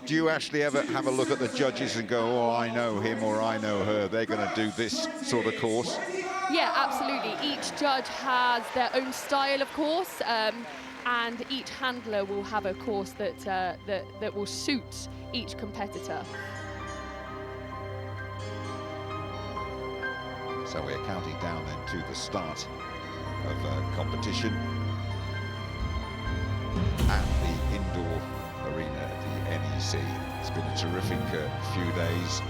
Do you actually ever have a look at the judges and go, oh, I know him or I know her, they're going to do this sort of course? Yeah, absolutely. Each judge has their own style, of course, and each handler will have a course that will suit each competitor. So we're counting down then to the start of competition at the indoor arena at the NEC. It's been a terrific few days.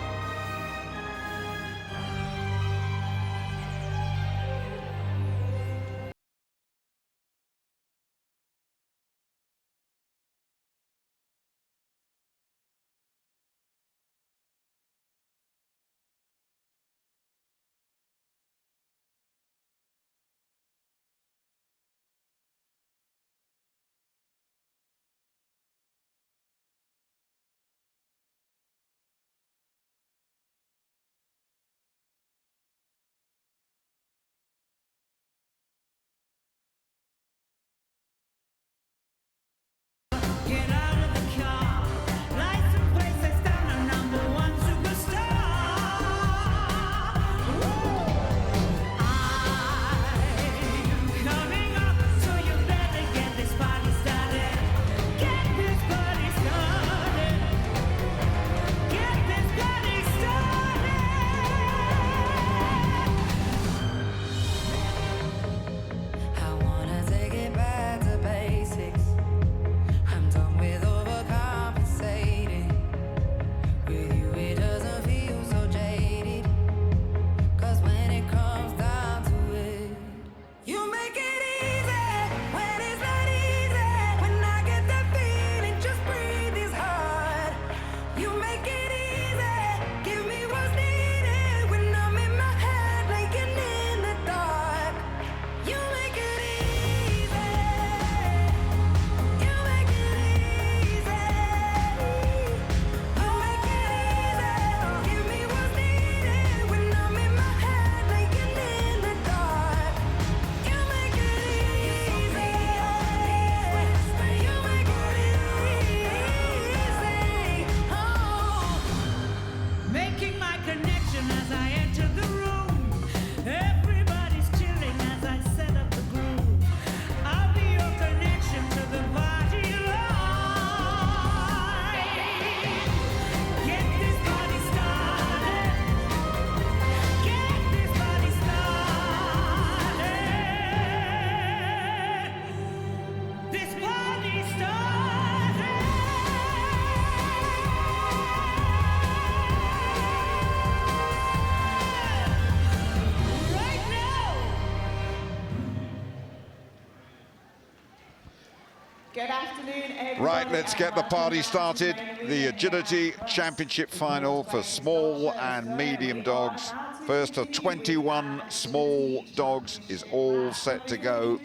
Good afternoon, everyone. Right, let's get the party started. The Agility Championship final for small and medium dogs. First of 21 small dogs is all set to go.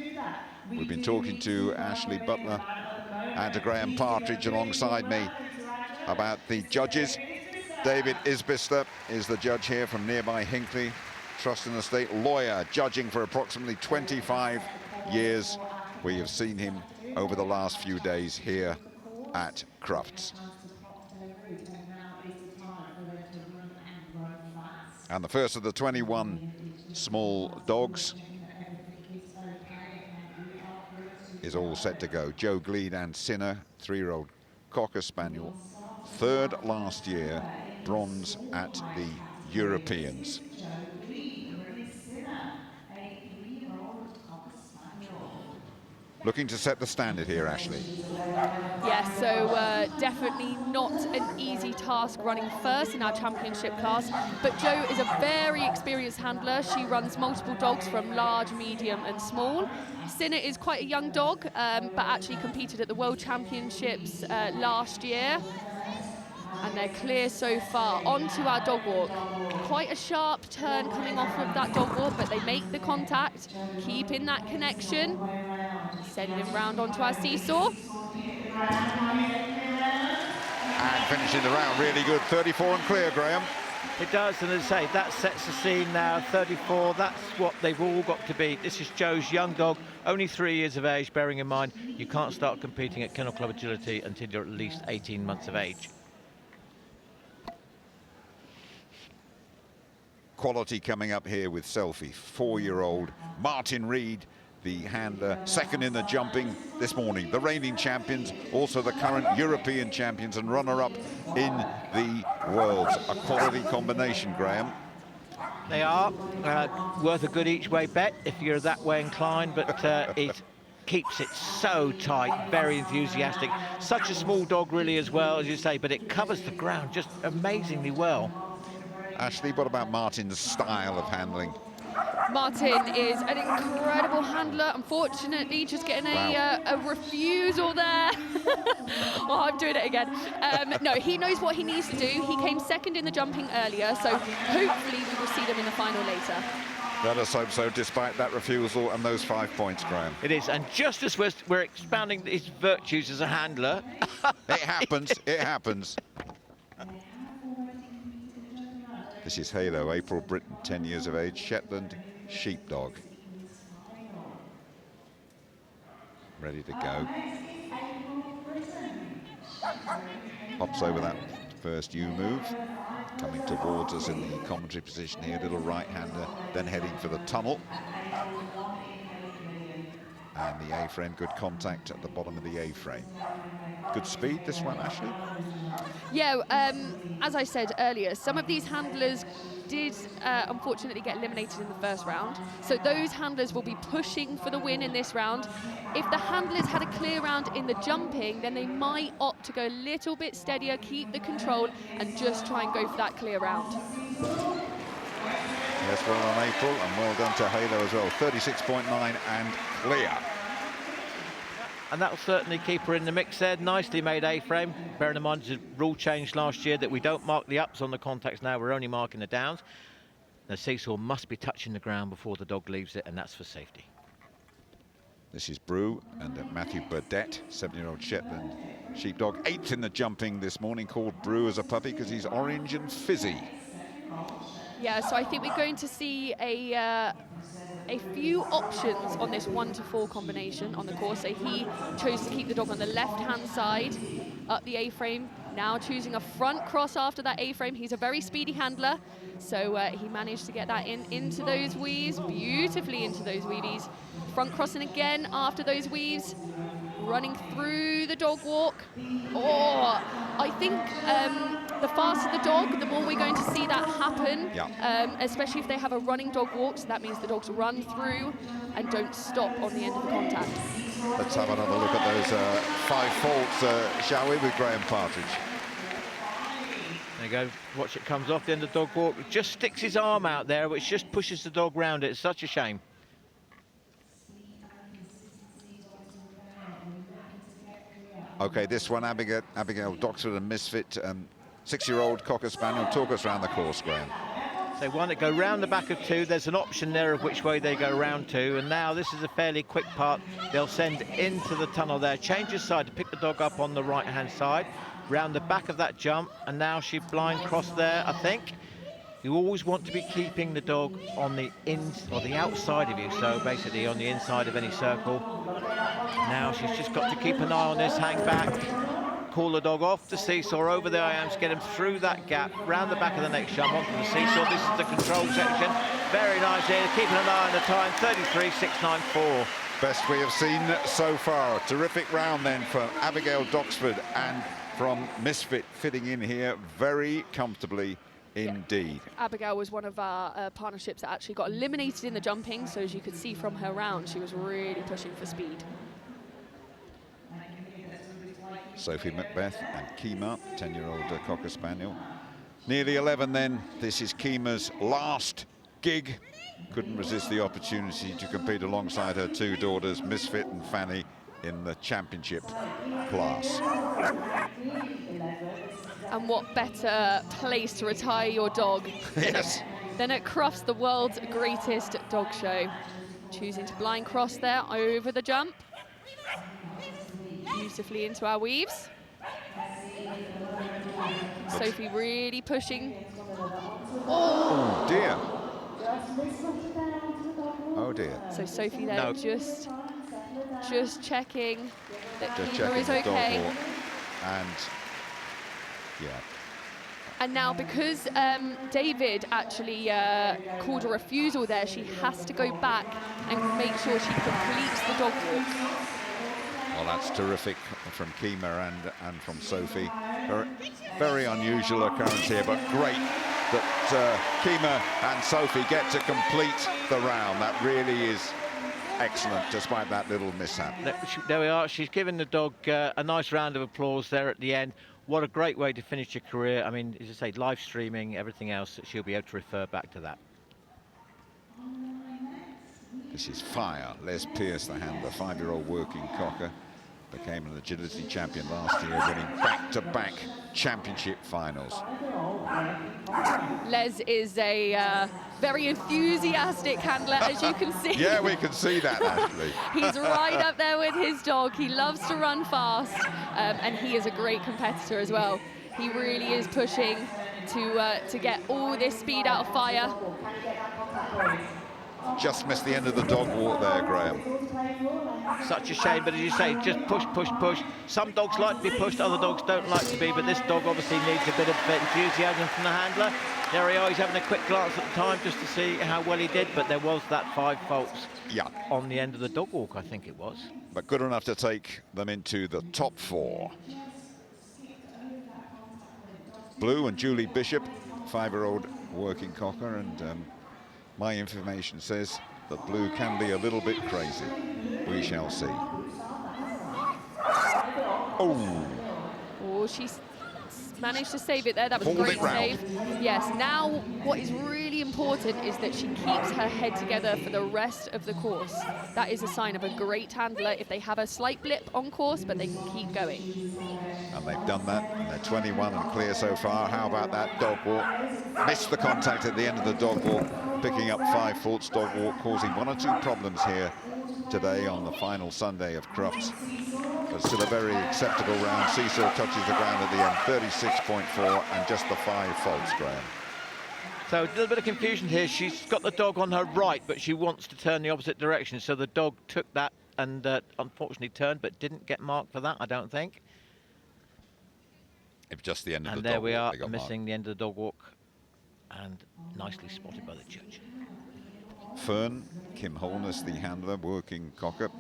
We've been talking to Ashley Butler and to Graham Partridge alongside me about the judges. David Isbister is the judge here from nearby Hinckley, Trust and Estate lawyer, judging for approximately 25 years. We have seen him over the last few days here at Crufts. And the first of the 21 small dogs is all set to go. Joe Gleed and Sinner, 3-year-old Cocker Spaniel, third last year, bronze at the Europeans. Looking to set the standard here, Ashley. Yes, so definitely not an easy task running first in our championship class, but Jo is a very experienced handler. She runs multiple dogs from large, medium and small. Sinner is quite a young dog, but actually competed at the World Championships last year. And they're clear so far. Onto our dog walk. Quite a sharp turn coming off of that dog walk, but they make the contact, keeping that connection. Sending him round onto our seesaw. And finishing the round really good, 34 and clear, Graham. It does, and as I say, that sets the scene now. 34, that's what they've all got to be. This is Joe's young dog, only 3 years of age, bearing in mind you can't start competing at Kennel Club Agility until you're at least 18 months of age. Quality coming up here with Selfie. 4-year-old Martin Reed, the handler, second in the jumping this morning. The reigning champions, also the current European champions and runner-up in the Worlds. A quality combination, Graham. They are worth a good each way bet if you're that way inclined, but it keeps it so tight, very enthusiastic. Such a small dog really as well, as you say, but it covers the ground just amazingly well. Ashley, what about Martin's style of handling? Martin is an incredible handler. Unfortunately, just getting a refusal there. Oh, I'm doing it again. No, he knows what he needs to do. He came second in the jumping earlier, so hopefully we will see them in the final later. Let us hope so, despite that refusal and those 5 points, Graham. It is, and just as we're expanding his virtues as a handler... It happens, it happens. This is Halo, April Britton, 10 years of age, Shetland sheepdog. Ready to go. Hops over that first U-move. Coming towards us in the commentary position here, little right-hander, then heading for the tunnel. And the A-frame, good contact at the bottom of the A-frame. Good speed, this one, Ashley? Yeah, as I said earlier, some of these handlers did unfortunately get eliminated in the first round. So those handlers will be pushing for the win in this round. If the handlers had a clear round in the jumping, then they might opt to go a little bit steadier, keep the control, and just try and go for that clear round. Yes, well done, April, and well done to Halo as well. 36.9 and clear. And that'll certainly keep her in the mix there. Nicely made A-frame. Bearing in mind, there's a rule change last year that we don't mark the ups on the contacts now, we're only marking the downs. The seesaw must be touching the ground before the dog leaves it, and that's for safety. This is Brew and Matthew Burdett, 7-year-old Shetland sheepdog. 8th in the jumping this morning, called Brew as a puppy because he's orange and fizzy. Yeah, so I think we're going to see a few options on this 1 to 4 combination on the course. So he chose to keep the dog on the left-hand side, up the A-frame, now choosing a front cross after that A-frame. He's a very speedy handler, so he managed to get that into those weaves, beautifully into those weavies. Front crossing again after those weaves, running through the dog walk. Oh, I think the faster the dog, the more we're going to see that happen, especially if they have a running dog walk, so that means the dogs run through and don't stop on the end of the contact. Let's have another look at those 5 faults, shall we, with Graham Partridge. There you go, watch it comes off the end of the dog walk. Just sticks his arm out there, which just pushes the dog round it. It's such a shame. Okay, this one, Abigail Doxford and Misfit, 6-year-old Cocker Spaniel. Talk us around the course, Graham. So one that go round the back of 2. There's an option there of which way they go round to, and now this is a fairly quick part. They'll send into the tunnel there, change his side to pick the dog up on the right-hand side, round the back of that jump, and now she blind cross there, I think. You always want to be keeping the dog on the the outside of you, so basically on the inside of any circle. Now she's just got to keep an eye on this, hang back, call the dog off the seesaw, over the IAMs, get him through that gap, round the back of the next jump, onto the seesaw. This is the control section. Very nice here, keeping an eye on the time, 33.694. Best we have seen so far. Terrific round then for Abigail Doxford, and from Misfit fitting in here very comfortably indeed. Yeah. Abigail was one of our partnerships that actually got eliminated in the jumping, so as you could see from her round, she was really pushing for speed. Sophie Macbeth and Kima, 10-year-old Cocker Spaniel. Nearly 11 then. This is Kima's last gig. Couldn't resist the opportunity to compete alongside her 2 daughters, Misfit and Fanny, in the championship class. And what better place to retire your dog Yes. than at Crufts, the world's greatest dog show. Choosing to blind cross there over the jump. Beautifully into our weaves. Sophie really pushing Oh dear. Oh dear. So Sophie there just checking that Just Kima checking is the dog okay. walk. And yeah. And now because David actually called a refusal there, she has to go back and make sure she completes the dog walk. Well, that's terrific from Kima and from Sophie. Very, very unusual occurrence here, but great that Kima and Sophie get to complete the round. That really is excellent, despite that little mishap. There we are. She's given the dog a nice round of applause there at the end. What a great way to finish your career. I mean, as I say, live streaming, everything else, she'll be able to refer back to that. This is fire. Les Pearce, the handler, 5-year-old working cocker, became an agility champion last year, winning back-to-back championship finals. Les is a very enthusiastic handler, as you can see. Yeah, we can see that, actually. He's right up there with his dog. He loves to run fast, and he is a great competitor as well. He really is pushing to get all this speed out of fire. Just missed the end of the dog walk there, Graham. Such a shame, but as you say, just push, push, push. Some dogs like to be pushed, other dogs don't like to be, but this dog obviously needs a bit of enthusiasm from the handler. There he is, he's having a quick glance at the time just to see how well he did, but there was that 5 faults on the end of the dog walk, I think it was. But good enough to take them into the top 4. Blue and Julie Bishop, 5-year-old working cocker, and my information says that Blue can be a little bit crazy. We shall see. Oh, she's managed to save it there. That was a Pulled great it round. save. Yes, now what is really important is that she keeps her head together for the rest of the course. That is a sign of a great handler if they have a slight blip on course, but they can keep going. And they've done that, and they're 21 and clear so far. How about that dog walk? Missed the contact at the end of the dog walk, picking up 5 faults dog walk, causing 1 or 2 problems here today on the final Sunday of Crufts. But still a very acceptable round. Seesaw touches the ground at the end, 36.4, and just the 5 faults, Graham. So a little bit of confusion here. She's got the dog on her right, but she wants to turn the opposite direction. So the dog took that and unfortunately turned, but didn't get marked for that, I don't think. It's just the end of and the there dog we walk. are, missing the end of the dog walk, and nicely spotted by the judge. Fern, Kim Holness, the handler, working cocker.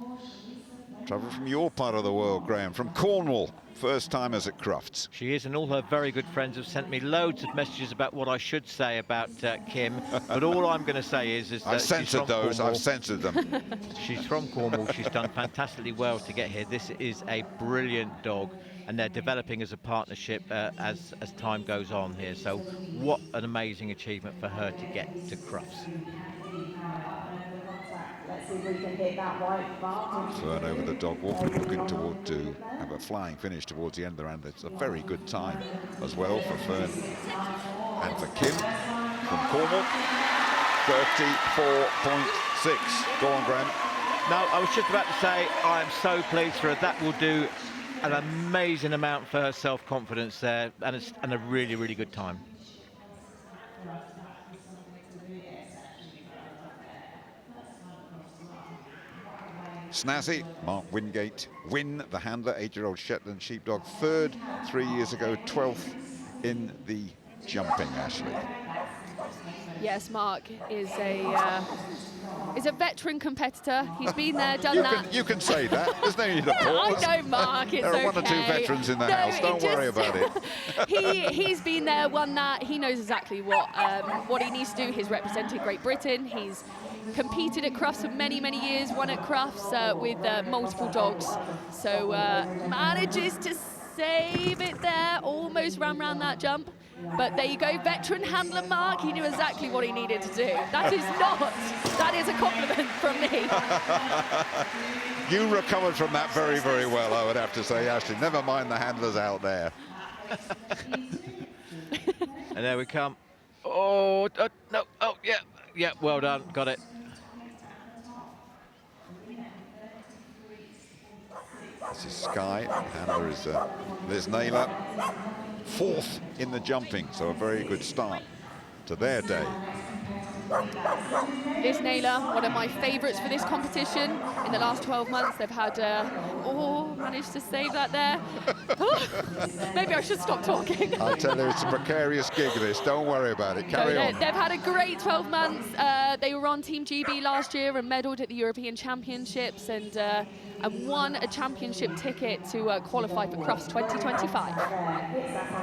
Travel from your part of the world, Graham, from Cornwall. First timers at Crufts. She is, and all her very good friends have sent me loads of messages about what I should say about Kim. But all I'm going to say is that I've censored those. Cornwall. I've censored them. She's from Cornwall. She's done fantastically well to get here. This is a brilliant dog, and they're developing as a partnership as time goes on here. So what an amazing achievement for her to get to Crufts. Fern over the dog walk, looking toward to have a flying finish towards the end of the round. It's a very good time as well for Fern and for Kim from Cornwall. 34.6. Go on, Graham. No, I was just about to say I am so pleased for her. That will do an amazing amount for her self-confidence there, and a really, really good time. Snazzy, Mark Wingate, Win, the handler, 8-year-old Shetland sheepdog, 3rd 3 years ago, 12th in the jumping, Ashley. Yes, Mark is a veteran competitor. He's been there, done that. You can say that. There's no need to pause. I know, Mark. It's there are 1 or 2 okay. veterans in the house. Don't worry about it. He's been there, won that. He knows exactly what he needs to do. He's represented Great Britain. He's competed at Crufts for many, many years. Won at Crufts with multiple dogs. So manages to save it there. Almost ran around that jump. But there you go, veteran handler Mark. He knew exactly what he needed to do. That is a compliment from me. You recovered from that very, very well, I would have to say, Ashley. Never mind the handlers out there. And there we come. Oh, no, oh, yeah, well done, got it. This is Sky, handler is Liz Naylor. 4th in the jumping, so a very good start to their day. Liz Naylor, one of my favourites for this competition. In the last 12 months, they've had, managed to save that there. Maybe I should stop talking. I tell you, it's a precarious gig, this. Don't worry about it. Carry on. They've had a great 12 months. They were on Team GB last year and medalled at the European Championships and won a championship ticket to qualify for Crufts 2025.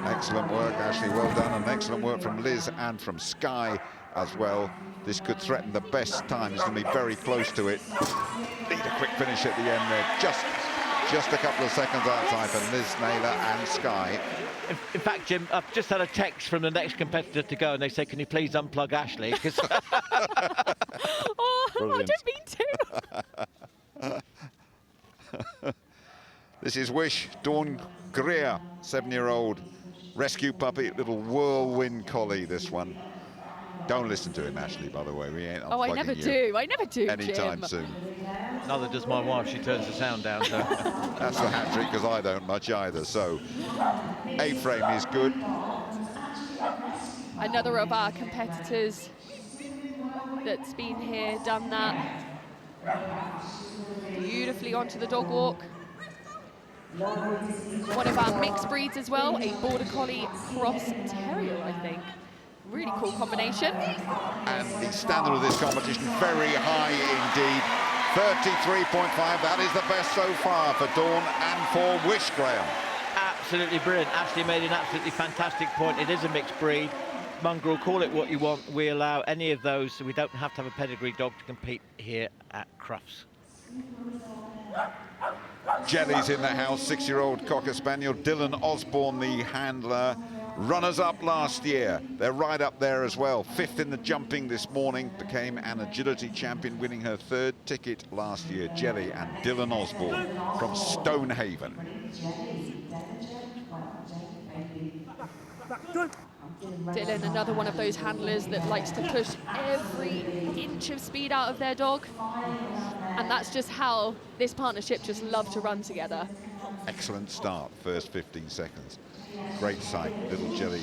Excellent work, Ashley. Well done. And excellent work from Liz and from Sky as well. This could threaten the best time. It's going to be very close to it. Need a quick finish at the end there. Just a couple of seconds outside for Liz Naylor and Sky. In fact, Jim, I've just had a text from the next competitor to go, and they say, can you please unplug Ashley? Because I didn't mean to. This is Wish, Dawn Greer, 7-year-old rescue puppy, little whirlwind collie, this one. Don't listen to him, Ashley, by the way. We ain't unplugging I never do. I never do, anytime Jim. soon. neither does my wife. She turns the sound down. So. That's the hat trick, because I don't much either. So A-frame is good. Another of our competitors that's been here, done that. Beautifully onto the dog walk. One of our mixed breeds as well, a Border Collie Cross Terrier, I think. Really cool combination. And the standard of this competition, very high indeed. 33.5, that is the best so far for Dawn and for Wish, Graham. Absolutely brilliant. Ashley made an absolutely fantastic point. It is a mixed breed. Mongrel, call it what you want. We allow any of those, so we don't have to have a pedigree dog to compete here at Crufts. Jelly's in the house, 6-year-old Cocker Spaniel. Dylan Osborne, the handler. Runners-up last year. They're right up there as well. 5th in the jumping this morning. Became an agility champion, winning her 3rd ticket last year. Jelly and Dylan Osborne from Stonehaven. Dylan, another one of those handlers that likes to push every inch of speed out of their dog. And that's just how this partnership just love to run together. Excellent start, first 15 seconds. Great sight, little Jelly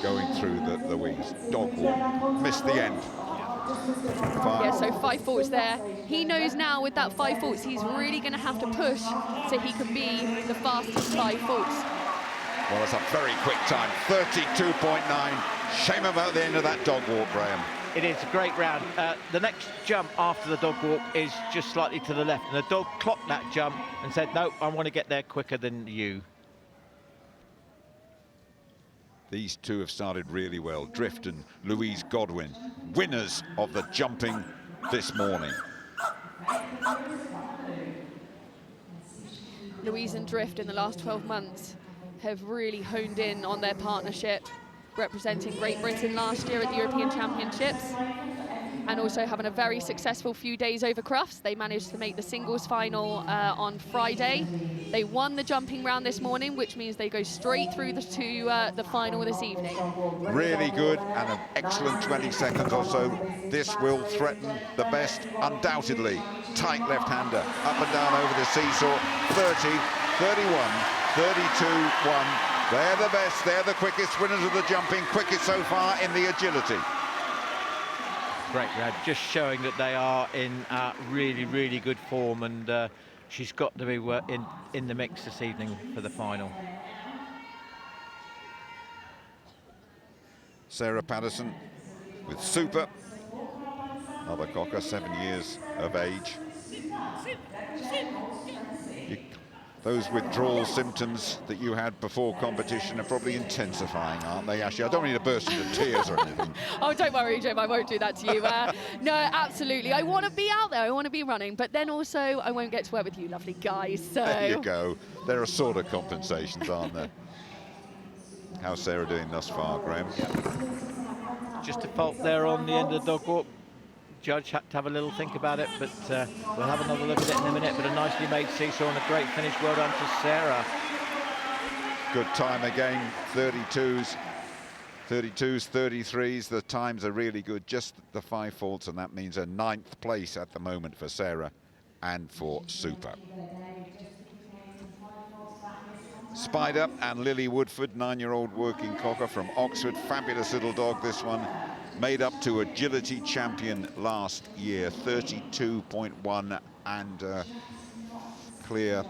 going through the wings. Dog walk, missed the end. Yeah, so 5 faults there. He knows now with that 5 faults, he's really going to have to push so he can be the fastest 5 faults. Well, it's a very quick time, 32.9. Shame about the end of that dog walk, Graham. It is a great round. The next jump after the dog walk is just slightly to the left, and the dog clocked that jump and said, no, I want to get there quicker than you. These two have started really well. Drift and Louise Godwin, winners of the jumping this morning. Louise and Drift in the last 12 months have really honed in on their partnership, representing Great Britain last year at the European Championships, and also having a very successful few days over Crufts. They managed to make the singles final on Friday. They won the jumping round this morning, which means they go straight through to the final this evening. Really good, and an excellent 20 seconds or so. This will threaten the best, undoubtedly. Tight left-hander, up and down over the seesaw. 30, 31, 32-1. They're the best, they're the quickest winners of the jumping, quickest so far in the agility. Great round, just showing that they are in really, really good form, and she's got to be in the mix this evening for the final. Sarah Patterson with Super. Another Cocker, 7 years of age. Those withdrawal symptoms that you had before competition are probably intensifying, aren't they, Ashley? I don't need to burst into tears or anything. Oh, don't worry, Jim, I won't do that to you. No, absolutely. I want to be out there, I want to be running, but then also I won't get to work with you lovely guys, so... There you go. There are sort of compensations, aren't there? How's Sarah doing thus far, Graham? Just a fault there on the end of the dog walk. Judge had to have a little think about it, but we'll have another look at it in a minute. But a nicely made seesaw and a great finish. Well done to Sarah. Good time again, 32s, 33s. The times are really good, just the 5 faults, and that means a 9th place at the moment for Sarah and for Super. Spider and Lily Woodford, 9-year-old working cocker from Oxford. Fabulous little dog, this one. Made up to agility champion last year, 32.1, and clear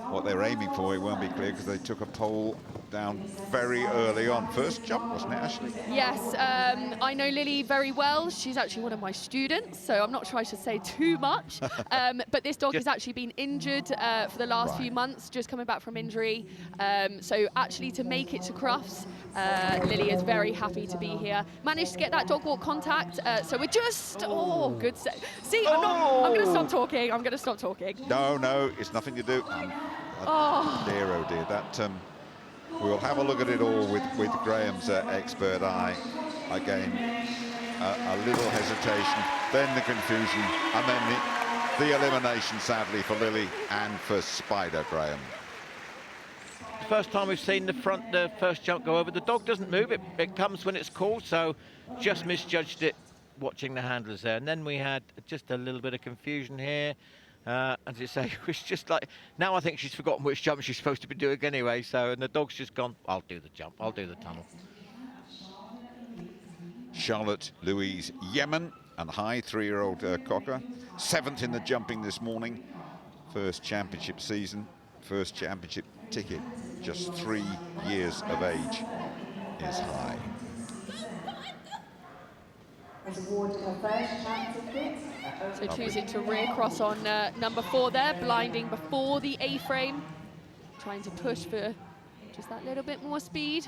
what they were aiming for. It won't be clear because they took a pole down very early on. First jump, wasn't it, Ashley? Yes, I know Lily very well. She's actually one of my students, so I'm not sure I should say too much. But this dog has actually been injured for the last few months, just coming back from injury. So actually to make it to Crufts, Lily is very happy to be here. Managed to get that dog walk contact, so we're just, good set. See, I'm going to stop talking. I'm going to stop talking. No, it's nothing to do. Oh dear, that... We'll have a look at it all with Graham's expert eye. Again, a little hesitation, then the confusion, and then the elimination, sadly, for Lily and for Spider, Graham. First time we've seen the first jump go over. The dog doesn't move. It comes when it's called, so just misjudged it watching the handlers there. And then we had just a little bit of confusion here. As you say, it was just like, now I think she's forgotten which jump she's supposed to be doing anyway, so, and the dog's just gone, I'll do the jump, I'll do the tunnel. Charlotte Louise Yemen and High, 3-year-old cocker, 7th in the jumping this morning. First championship season, first championship ticket, just 3 years of age is High. So choosing to rear cross on number 4 there, blinding before the A-frame, trying to push for just that little bit more speed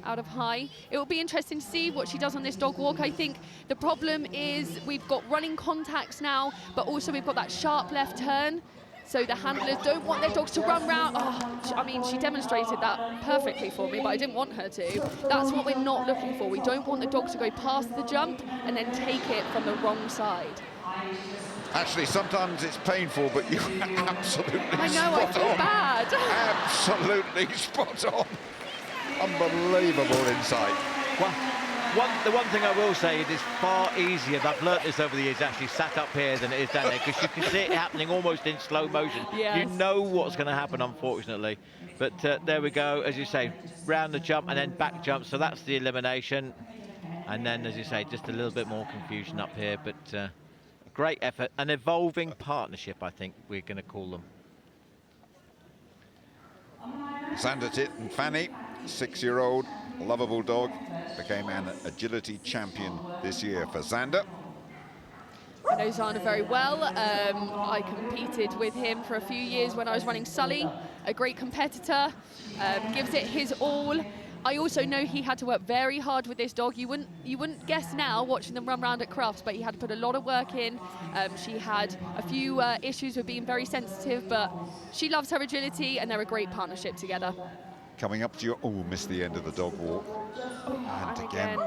out of High. It will be interesting to see what she does on this dog walk. I think the problem is we've got running contacts now, but also we've got that sharp left turn. So the handlers don't want their dogs to run round. I mean, she demonstrated that perfectly for me, but I didn't want her to. That's what we're not looking for. We don't want the dog to go past the jump and then take it from the wrong side. Actually, sometimes it's painful, but you're absolutely I know, I feel bad. Absolutely spot on. Unbelievable insight. The one thing I will say, it is far easier, I've learnt this over the years, actually sat up here than it is down there, because you can see it happening almost in slow motion. Yes. You know what's going to happen, unfortunately. But there we go, as you say, round the jump and then back jump, so that's the elimination. And then, as you say, just a little bit more confusion up here, but great effort. An evolving partnership, I think we're going to call them. Xander Tit and Fanny, 6-year-old, lovable dog, became an agility champion this year for Xander. I know Xander very well. I competed with him for a few years when I was running Sully, a great competitor, gives it his all. I also know he had to work very hard with this dog. You wouldn't guess now watching them run around at Crufts, but he had to put a lot of work in. She had a few issues with being very sensitive, but she loves her agility and they're a great partnership together. Coming up to you, missed the end of the dog walk. And again.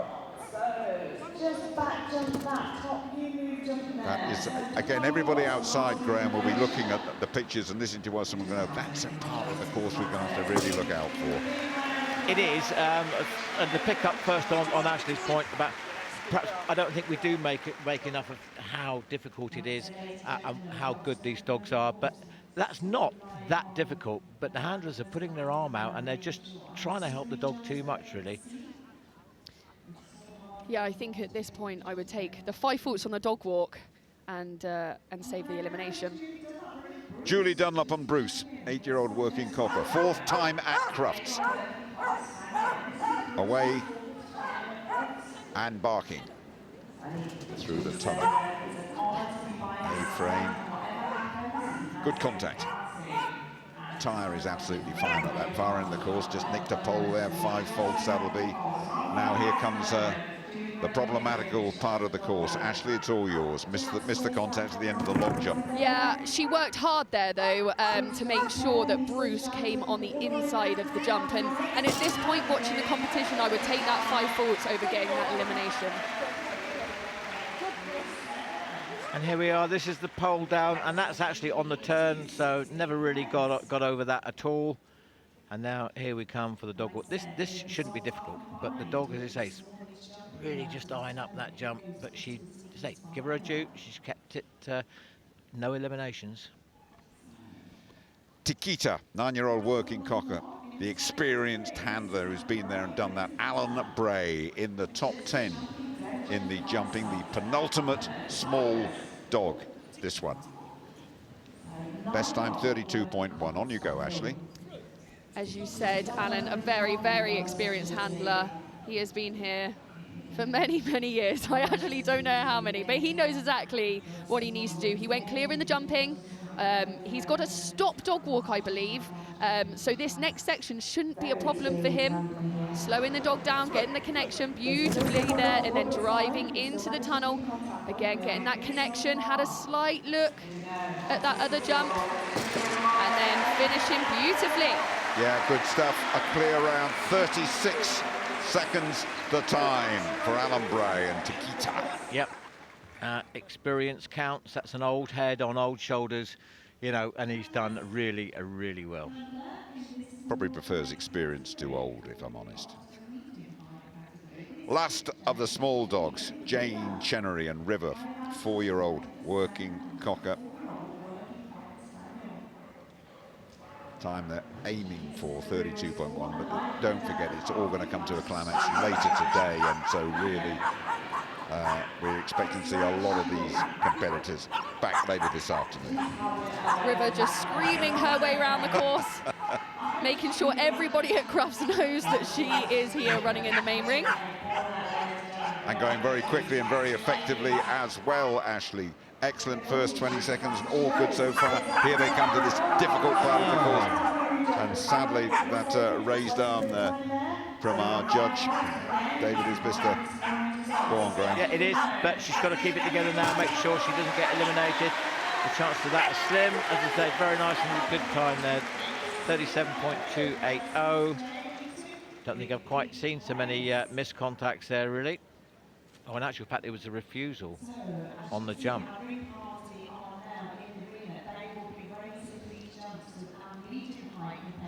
That is, again, everybody outside, Graham, will be looking at the pictures and listening to us, and we're going to go, that's a part of the course we're going to have to really look out for. It is, and to pick up first on Ashley's point about, perhaps I don't think we do make enough of how difficult it is and how good these dogs are, but that's not that difficult. But the handlers are putting their arm out and they're just trying to help the dog too much, really. Yeah, I think at this point I would take the 5 foots on the dog walk and save the elimination. Julie Dunlop and Bruce, 8-year-old working cocker, 4th time at Crufts. Away and barking through the tunnel. A-frame. Good contact. Tyre is absolutely fine at that far end of the course. Just nicked a pole there, 5-fold saddle be. Now here comes the problematical part of the course. Ashley, it's all yours. Missed the contact at the end of the long jump. Yeah, she worked hard there, though, to make sure that Bruce came on the inside of the jump. And at this point, watching the competition, I would take that 5 faults over getting that elimination. And here we are, this is the pole down, and that's actually on the turn, so never really got over that at all. And now here we come for the dog walk. This shouldn't be difficult, but the dog, as I say, is really just eyeing up that jump. But she, say, give her a due. She's kept it, no eliminations. Tikita, 9-year-old working cocker, the experienced handler who's been there and done that. Alan Bray in the top 10 in the jumping, the penultimate small dog, this one. Best time 32.1. On you go, Ashley. As you said, Alan, a very, very experienced handler. He has been here for many, many years. I actually don't know how many, but he knows exactly what he needs to do. He went clear in the jumping. He's got a stop dog walk, I believe. So this next section shouldn't be a problem for him. Slowing the dog down, getting the connection beautifully there, and then driving into the tunnel. Again, getting that connection, had a slight look at that other jump, and then finishing beautifully. Yeah, good stuff. A clear round, 36 seconds the time for Alan Bray and Takita. Yep. Experience counts. That's an old head on old shoulders, you know, and he's done really, really well. Probably prefers experience to old, if I'm honest. Last of the small dogs, Jane Chenery and River, 4-year-old working cocker. Time they're aiming for 32.1, but don't forget it's all going to come to a climax later today, and so really we're expecting to see a lot of these competitors back later this afternoon. River just screaming her way around the course, making sure everybody at Crufts knows that she is here running in the main ring. And going very quickly and very effectively as well, Ashley. Excellent first 20 seconds, and all good so far. Here they come to this difficult part of the course. And sadly, that raised arm from our judge, David Isbister. Go on, Graham. Yeah, it is, but she's got to keep it together now, make sure she doesn't get eliminated. The chance of that is slim. As I said, very nice and good time there. 37.280. Don't think I've quite seen so many missed contacts there, really. Oh, in actual fact, it was a refusal on the jump.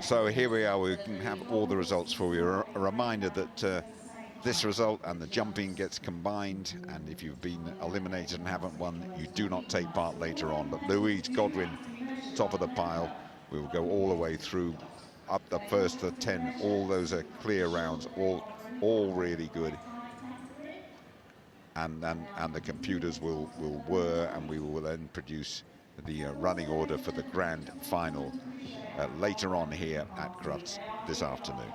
So here we are, we can have all the results for you. A reminder that this result and the jumping gets combined, and if you've been eliminated and haven't won, you do not take part later on. But Louise Godwin, top of the pile. We will go all the way through, up the first to 10. All those are clear rounds, all really good. And the computers will whir, and we will then produce the running order for the grand final later on here at Crufts this afternoon.